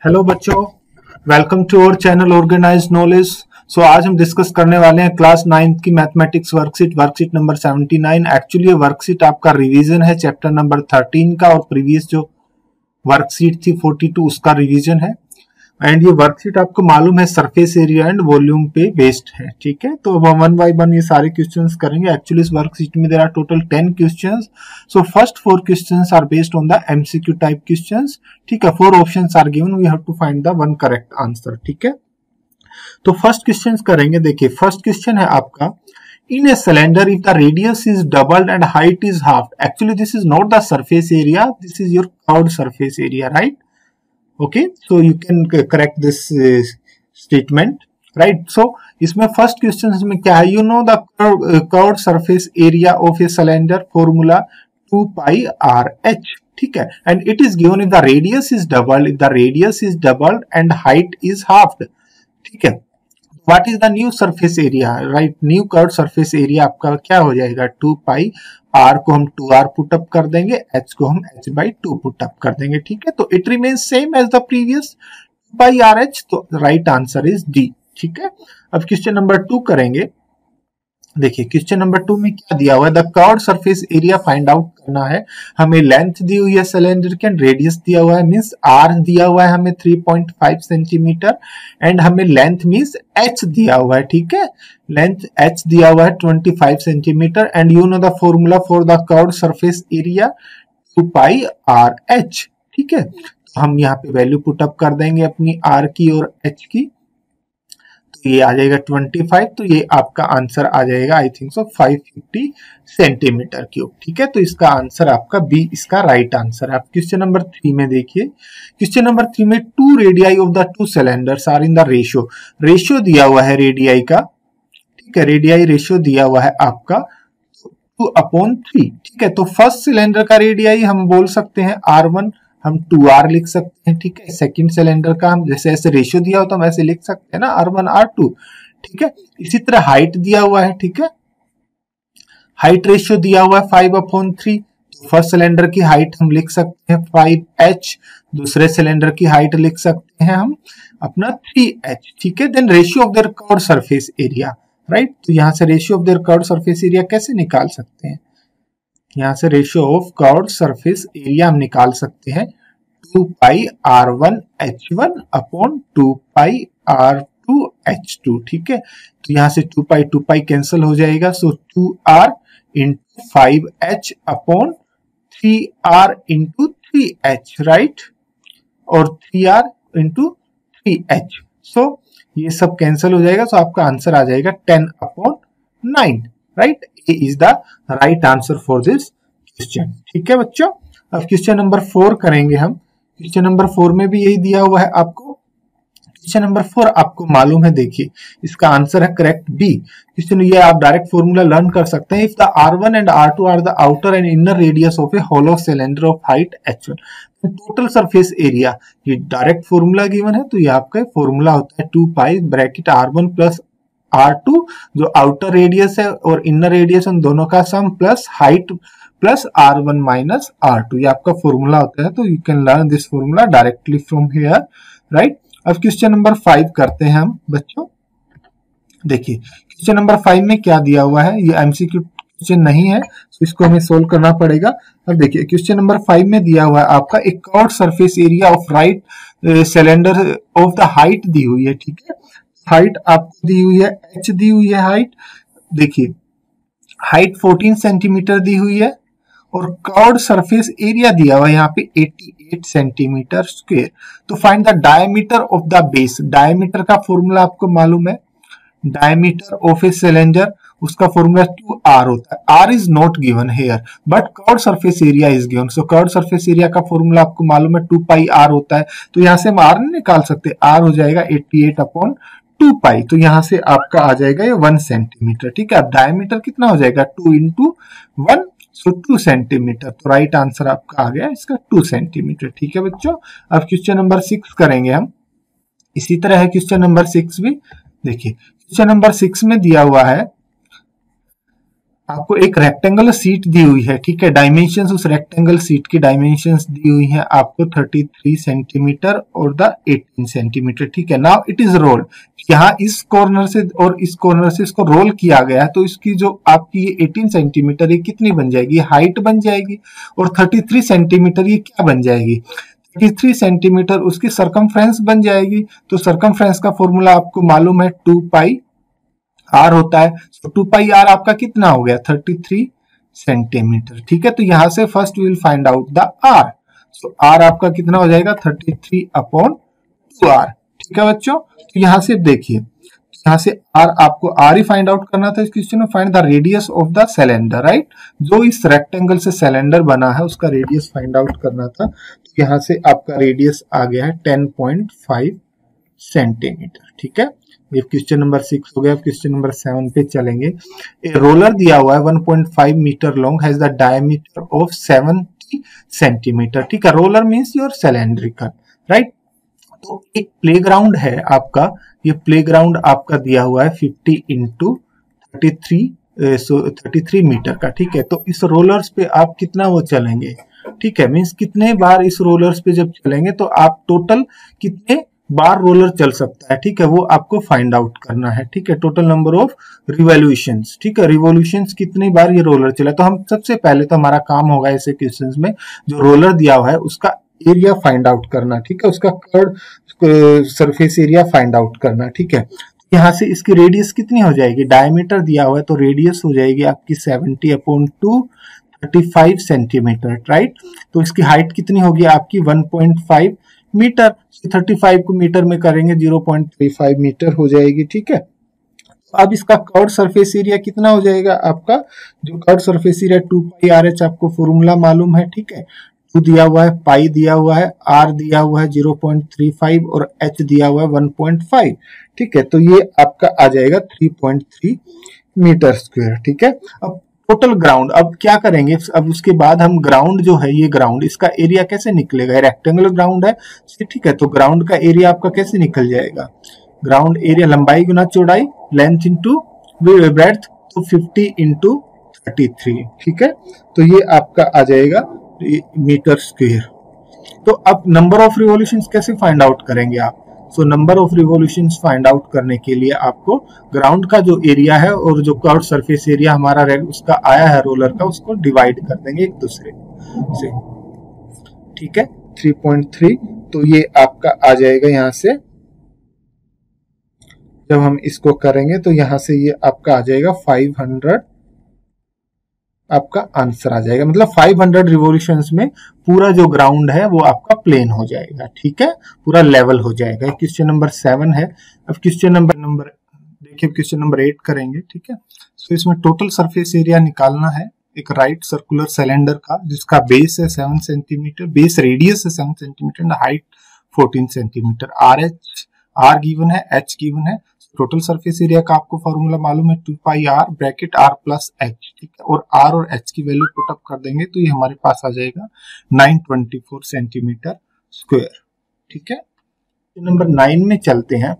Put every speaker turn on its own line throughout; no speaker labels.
Hello बच्चों, welcome to our channel organise knowledge. So आज हम डिस्कस करने वाले हैं क्लास 9 की मैथमेटिक्स वर्कशीट नंबर 79। एक्चुअली ये वर्कशीट आपका रिवीजन है चैप्टर नंबर 13 का, और प्रीवियस जो वर्कशीट थी 42 उसका रिवीजन है। एंड ये वर्कशीट आपको मालूम है सरफेस एरिया एंड वॉल्यूम पे बेस्ड है, ठीक है। तो अब वन बाय वन ये सारे क्वेश्चंस करेंगे। एक्चुअली इस वर्कशीट में there are total 10 questions. So first 4 questions are based on the MCQ type questions, ठीक है। 4 options are given, we have to find the one correct answer, ठीक है। तो फर्स्ट क्वेश्चन करेंगे। देखिए फर्स्ट क्वेश्चन है आपका, in a cylinder if the radius is doubled and height is halved. Actually this is not the surface area, this is your curved surface area, right? Okay, so you can correct this statement, right? So इसमें first question में क्या है, you know the curved surface area of a cylinder formula 2 pi r h, ठीक है। and it is given if the radius is doubled and height is halved, ठीक है। What is the new surface area, right? New curve surface area आपका क्या हो जाएगा, 2 पाई r को हम 2r पुटअप कर देंगे, h को हम h/2 पुटअप कर देंगे, ठीक है। तो it remains same as the previous 2 pi rh, तो राइट आंसर इज डी, ठीक है। अब क्वेश्चन नंबर 2 करेंगे। देखिए क्वेश्चन नंबर 2 में क्या दिया हुआ है, the curved surface area find out करना है। हमें लेंथ दी हुई है सिलेंडर के, रेडियस दिया हुआ है, मींस r दिया हुआ है हमें 3.5 सेंटीमीटर, एंड हमें लेंथ मींस h दिया हुआ है, ठीक है। लेंथ h दिया हुआ है 25 centimetre, and you know the formula for the curved surface area 2 pi r h, ठीक है। तो हम यहाँ पे वैल्यू पुटअप कर देंगे अपनी r की और h की, ये आ जाएगा 25, तो ये आपका आंसर आ जाएगा I think so 550 centimetre cube, ठीक है। तो इसका आंसर आपका बी इसका राइट आंसर है। आप क्वेश्चन नंबर 3 में देखिए, क्वेश्चन नंबर 3 में 2 radii of the 2 cylinders are in the ratio दिया हुआ है रेडियाई का, ठीक है। रेडियाई रेशियो दिया हुआ है आपका 2/3, ठीक है। तो फर्स्ट सिलेंडर का रेडियाई हम बोल सकते हैं R1, हम 2r लिख सकते हैं, ठीक है। सेकंड सिलेंडर का हम जैसे ऐसे रेशियो दिया हो तो हम ऐसे लिख सकते हैं ना, R1 R2, ठीक है। इसी तरह हाइट दिया हुआ है, ठीक है। हाइट रेशियो दिया हुआ है 5/3, तो फर्स्ट सिलेंडर की हाइट हम लिख सकते हैं 5h, दूसरे सिलेंडर की हाइट लिख सकते हैं हम अपना 3h, ठीक है। Then ratio of their curved surface area, right. तो यहां से ratio of their curved surface area कैसे निकाल सकते हैं, यहां से ratio of curved surface area हम निकाल सकते हैं 2 पाई r1 h1 अपॉन 2 पाई r2 h2, ठीक है। तो यहां से 2 पाई कैंसिल हो जाएगा, सो 2r into 5h upon 3r into 3h, right, और 3r इंटू 3h, सो ये सब कैंसिल हो जाएगा, सो आपका आंसर आ जाएगा 10/9, right. A is the right answer for this question, ठीक है बच्चों। अब क्वेश्चन नंबर 4 करेंगे हम। क्वेश्चन नंबर 4 में भी यही दिया हुआ है आपको। क्वेश्चन नंबर 4 आपको मालूम है, देखिए इसका आंसर है करेक्ट बी। क्वेश्चन ये आप डायरेक्ट फॉर्मूला लर्न कर सकते हैं। If the R1 and R2 are the outer and inner radius of a hollow cylinder of height h1, total surface area, ये डायरेक्ट फॉर्मूला गिवन है, तो ये आपका फॉर्मूला होता है 2 पाई ब्रैकेट R1 प्लस R2 जो आउटर रेडियस है और इनर रेडियस उन दोनों का sum plus height plus R1 minus R2, ये आपका फॉर्मूला होता है। तो you can learn this formula directly from here, right. अब क्वेश्चन नंबर 5 करते हैं हम बच्चों। देखिए क्वेश्चन नंबर 5 में क्या दिया हुआ है, ये एमसीक्यू क्वेश्चन नहीं है, तो इसको हमें सोल्व करना पड़ेगा। अब देखिए क्वेश्चन नंबर 5 में दिया हुआ है आपका एक curved surface area of right cylinder of the height दी हुई है, ठीक है। हाइट आपको दी हुई है h दी हुई है हाइट, देखिए हाइट 14 सेंटीमीटर दी हुई है, और कर्व्ड सरफेस एरिया दिया हुआ है यहाँ पे 88 सेंटीमीटर स्क्वायर। तो find the diameter of the base, diameter का फॉर्मूला आपको मालूम है, डायमीटर ऑफ ए सिलेंडर उसका फॉर्मूला 2r होता है। r is not given here but curved surface area is given, so curved surface area का formula आपको मालूम है 2 पाई r होता है। तो यहाँ से हम r नहीं निकाल सकते, r हो जाएगा 88 अपॉन 2 पाई, तो यहां से आपका आ जाएगा ये 1 सेंटीमीटर, ठीक है। अब डायमीटर कितना हो जाएगा 2 इंटू 1, सो 2 सेंटीमीटर, तो राइट आंसर आपका आ गया इसका 2 सेंटीमीटर, ठीक है बच्चों। अब क्वेश्चन नंबर 6 करेंगे हम। इसी तरह है क्वेश्चन नंबर 6 भी। देखिए क्वेश्चन नंबर 6 में दिया हुआ है आपको एक रेक्टेंगुलर सीट दी हुई है, ठीक है। डायमेंशंस उस रेक्टेंगल सीट की डायमेंशंस दी हुई है आपको 33 सेंटीमीटर और द 18 सेंटीमीटर, ठीक है। नाउ इट इज रोल, यहाँ इस कॉर्नर से और इस कॉर्नर से इसको रोल किया गया है, तो इसकी जो आपकी ये 18 सेंटीमीटर ये कितनी बन जाएगी, हाइट बन जाएगी, और 33 सेंटीमीटर ये क्या बन जाएगी, 33 सेंटीमीटर उसकी सरकमफ्रेंस बन जाएगी। तो सरकमफ्रेंस का फॉर्मूला आपको मालूम है 2 पाई आर होता है। तो 2 पाई आर आपका कितना हो गया, 33 सेंटीमीटर, ठीक है। तो यहां से first we will find out the R. So R आपका कितना हो जाएगा, 33/2r, ठीक है बच्चों। तो यहां से देखिए, यहां से आर आपको आर ही फाइंड आउट करना था इस क्वेश्चन में। Find the radius of the cylinder, right, जो इस रेक्टेंगल से सिलेंडर बना है उसका रेडियस फाइंड आउट करना था। तो यहां से आपका रेडियस आ गया है 10.5 सेंटीमीटर, ठीक है। ये क्वेश्चन नंबर 6 हो गया। क्वेश्चन नंबर 7 पे चलेंगे। ए रोलर दिया हुआ है 1.5 metre long, has the diameter of 70 centimetre, ठीक है। Roller means your cylindrical, right. तो एक प्लेग्राउंड है आपका, ये प्लेग्राउंड आपका दिया हुआ है 50 इंटू 33 मीटर का, ठीक है। तो इस रोलर्स पे आप कितना वो चलेंगे, ठीक है, मींस कितने बार इस रोलर्स पे जब चलेंगे तो आप टोटल कितने बार रोलर चल सकता है, ठीक है, वो आपको फाइंड आउट करना है, ठीक है। टोटल नंबर ऑफ रिवॉल्यूशंस, ठीक है, रिवॉल्यूशंस कितनी बार ये रोलर चला। तो हम सबसे पहले तो हमारा काम होगा ऐसे क्वेश्चंस में, जो रोलर दिया हुआ है उसका एरिया फाइंड आउट करना, ठीक है, उसका curve surface area find out करना, ठीक है। यहाँ से इसकी रेडियस कितनी हो जाएगी, डायमीटर दिया हुआ है तो रेडियस हो जाएगी आपकी 70/2, 35 सेंटीमीटर, राइट। तो इसकी हाइट कितनी होगी आपकी 1.5 मीटर। 35 को मीटर में करेंगे 0.35 मीटर हो जाएगी, ठीक है। अब इसका कर्व सरफेस एरिया कितना हो जाएगा आपका, जो curve surface area 2 pi R H आपको फॉर्मूला मालूम है, ठीक है। 2 दिया हुआ है, पाई दिया हुआ है, आर दिया हुआ है 0.35 और एच दिया हुआ है 1.5, ठीक है। तो ये आपका आ जाएगा 3.3 मीटर स्क्वायर, ठीक है। अब टोटल ग्राउंड, अब क्या करेंगे, अब उसके बाद हम ग्राउंड जो है, ये ग्राउंड इसका एरिया कैसे निकलेगा, रेक्टेंगुलर ग्राउंड है, ठीक है। तो ग्राउंड का एरिया आपका कैसे निकल जाएगा, ग्राउंड एरिया लंबाई गुना चौड़ाई, लेंथ इंटू ब्रेड्थ, तो 50 इंटू 33, ठीक है। तो ये आपका आ जाएगा मीटर स्क्वायर। तो अब नंबर ऑफ रिवॉल्यूशंस कैसे फाइंड आउट करेंगे आप, so number of revolutions find out करने के लिए आपको ग्राउंड का जो एरिया है और जो कर्व सरफेस एरिया हमारा उसका आया है रोलर का, उसको डिवाइड कर देंगे एक दूसरे से, ठीक है। 3.3, तो ये आपका आ जाएगा, यहां से जब हम इसको करेंगे तो यहां से ये आपका आ जाएगा 500, आपका आंसर आ जाएगा। मतलब 500 रिवॉल्यूशंस में पूरा जो ग्राउंड है वो आपका प्लेन हो जाएगा, ठीक है, पूरा लेवल हो जाएगा। क्वेश्चन नंबर 7 है। अब क्वेश्चन नंबर देखिए, क्वेश्चन नंबर 8 करेंगे, ठीक है। तो इसमें टोटल सरफेस एरिया निकालना है एक राइट सर्कुलर सिलेंडर का, जिसका बेस है 7 सेंटीमीटर, बेस रेडियस है 7 centimetre and height 14 centimetre. R given है, एच गिवन है। टोटल सरफेस एरिया का आपको फॉर्मूला मालूम है 2 pi R bracket R plus H, ठीक है। और आर और एच की वैल्यू पुट अप कर देंगे तो ये हमारे पास आ जाएगा 924 सेंटीमीटर स्क्वायर, ठीक है। नंबर 9 में चलते हैं।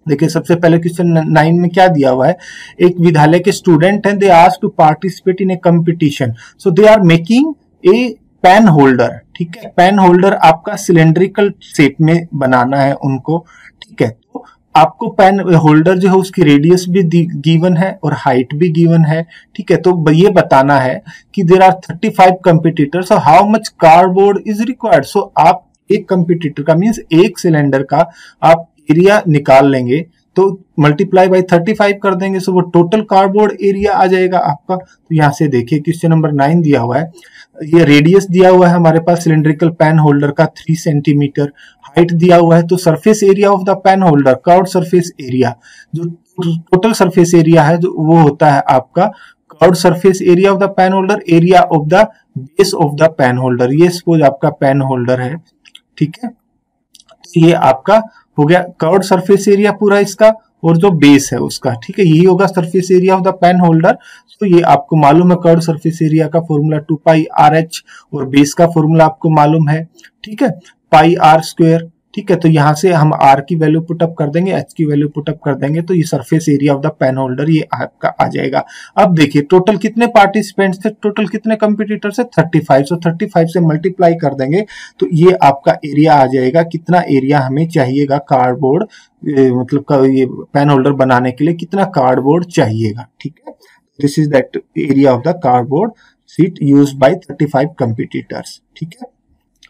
देखिए, सबसे पहले क्वेश्चन 9 में क्या दिया हुआ है, एक विद्यालय के स्टूडेंट हैं, they asked to participate in a competition, so they are making a pen holder, ठीक है। पेन होल्डर आपका सिलेंड्रिकल शेप में बनाना है उनको, ठीक है। तो आपको पेन होल्डर जो है उसकी रेडियस भी गिवन है और हाइट भी गिवन है, ठीक है। तो ये बताना है कि there are 35 competitors, so how much cardboard is required. So आप एक कंपटीटर का मींस एक सिलेंडर का आप एरिया निकाल लेंगे तो मल्टीप्लाई बाय 35 कर देंगे, सो वो टोटल कार्डबोर्ड एरिया आ जाएगा आपका। तो यहां से देखिए, क्वेश्चन नंबर 9 दिया हुआ है, ये रेडियस दिया हुआ है हमारे पास सिलेंड्रिकल पेन होल्डर का 3 सेंटीमीटर, हाइट दिया हुआ है, तो surface area of the pen holder, curved surface area, जो टोटल सरफेस एरिया है जो वो होता है आपका curved surface area of the pen holder, area of the base of the pen holder. ये सपोज आपका पेन होल्डर है, ठीक है। ये आपका हो गया कर्व्ड सरफेस एरिया पूरा इसका, और जो बेस है उसका, ठीक है, यही होगा surface area of the pen holder. तो ये आपको मालूम है कर्व्ड सरफेस एरिया का फॉर्मूला 2 पाई आर एच और बेस का फॉर्मूला आपको मालूम है, ठीक है, पाई आर स्क्वायर, ठीक है। तो यहाँ से हम r की वैल्यू पुटअप कर देंगे, h की वैल्यू पुटअप कर देंगे, तो ये surface area of the pen holder ये आपका आ जाएगा। अब देखिए टोटल कितने पार्टिसिपेंट्स थे, टोटल कितने कंपिटिटर से 35। सो 35 से मल्टीप्लाई कर देंगे तो ये आपका एरिया आ जाएगा। कितना एरिया हमें चाहिएगा कार्डबोर्ड मतलब ये पेन होल्डर बनाने के लिए कितना कार्डबोर्ड चाहिएगा, ठीक है। This is that area of the cardboard sheet used by 35 competitors, ठीक है।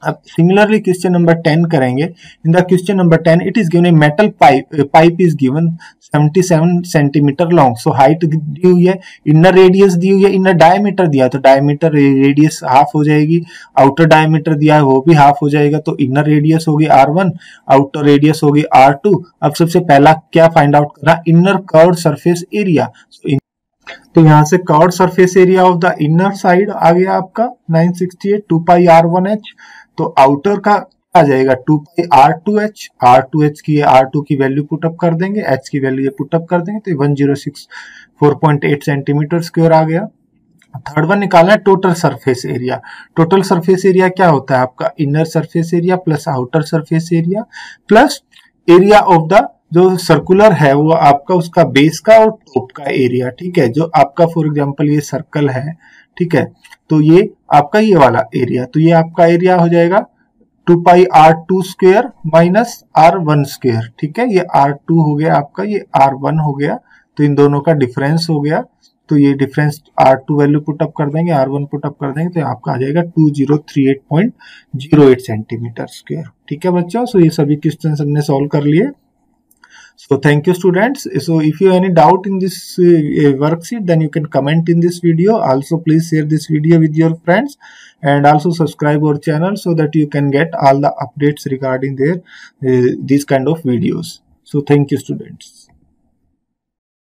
अब सिमिलरली क्वेश्चन नंबर 10 करेंगे। In the question number 10 it is given a metal pipe is given 77 centimetre long. So height दी हुई है, इनर रेडियस दी हुई है, inner diameter दिया है तो डायमीटर रेडियस हाफ हो जाएगी, आउटर डायमीटर दिया है वो भी हाफ हो जाएगा, तो इनर रेडियस होगी R1, आउटर रेडियस होगी R2। अब सबसे पहला क्या फाइंड आउट करना, इनर कर्व्ड सरफेस एरिया। तो यहाँ से curved surface area of the inner side आ गया आपका 968 2 पाई R1H। तो आउटर का आ जाएगा 2 पाई R2H। R2H की R2 की वैल्यू पुटअप कर देंगे, H की वैल्यू पुटअप कर देंगे तो 1064.8 सेंटीमीटर स्क्वायर आ गया। थर्ड वन निकालना है total surface area. Total surface area क्या होता है आपका, inner surface area plus outer surface area plus area of the जो सर्कुलर है वो आपका उसका बेस का और टॉप का एरिया, ठीक है। जो आपका फॉर एग्जांपल ये सर्कल है, ठीक है, तो ये आपका ये वाला एरिया, तो ये आपका एरिया हो जाएगा 2 पाई R2 square minus R1 square, ठीक है। ये R2 हो गया आपका, ये R1 हो गया, तो इन दोनों का डिफरेंस हो गया। तो ये डिफरेंस R2 वैल्यू पुटअप कर देंगे, R1 पुटअप कर देंगे तो आपका आ जाएगा 2038.08 सेंटीमीटर स्क्वायर, ठीक है बच्चों। सो ये सभी क्वेश्चन हमने सॉल्व कर लिए। So thank you students. So if you have any doubt in this worksheet, then you can comment in this video. Also please share this video with your friends and also subscribe our channel so that you can get all the updates regarding these kind of videos. So thank you students.